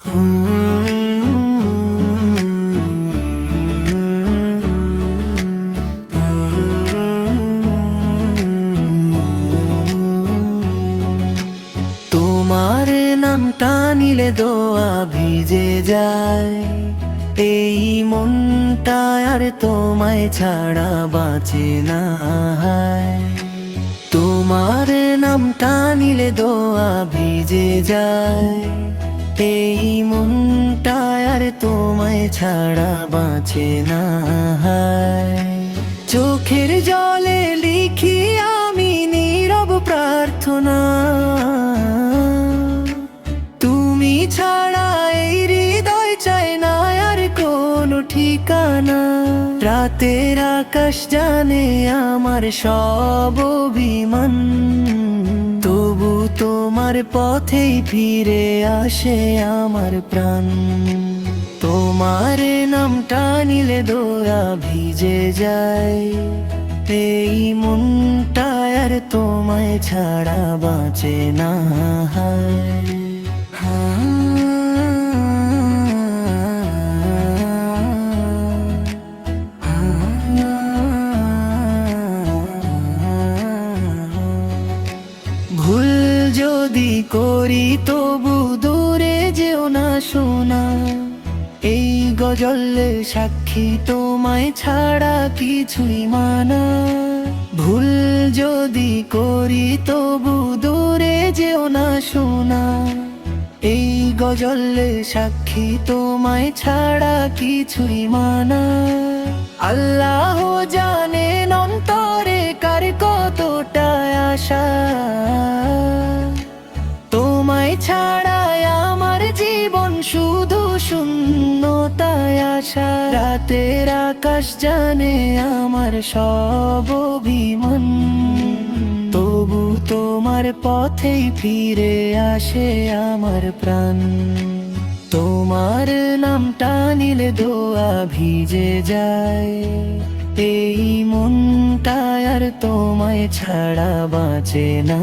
তোমার নামটা নিলে দোয়া ভিজে যায়, এই মনটা আর তোমায় ছাড়া বাঁচে না। তোমার নামটা নিলে দোয়া ভিজে যায়, এই মনটা আর তোমায় ছাড়া বাঁচে না। চোখের জলে লিখি আমি নীরব প্রার্থনা, তুমি ছাড়া এই হৃদয় চায় না আর কোনো ঠিকানা। রাতের আকাশ জানে আমার সব অভিমান, তবু তোমার পথেই ফিরে আসে আমার প্রাণ। তোমার নামটা নিলে দোয়া ভিজে যায়, এই মনটা আর তোমায় ছাড়া বাঁচে না। ভুল যদি করি তবু দূরে যেও না সোনা, এই গজলে সাক্ষী তোমায় ছাড়া কিছুই মানা। ভুল যদি করি তবু দূরে যেও না সোনা, এই গজলে সাক্ষী তোমায় ছাড়া কিছুই মানা। আল্লাহ জানেন অন্তরে কার কতটা আশা, তোমায় ছাড়াই আমার জীবন শুধু শূন্যতায় আশা। রাতের আকাশ জানে আমার সব অভিমান, তবু তোমার পথেই ফিরে আসে আমার প্রাণ। তোমার নামটা নিলে দোয়া ভিজে যায়, এই মনটা আর তোমায় ছাড়া বাঁচে না।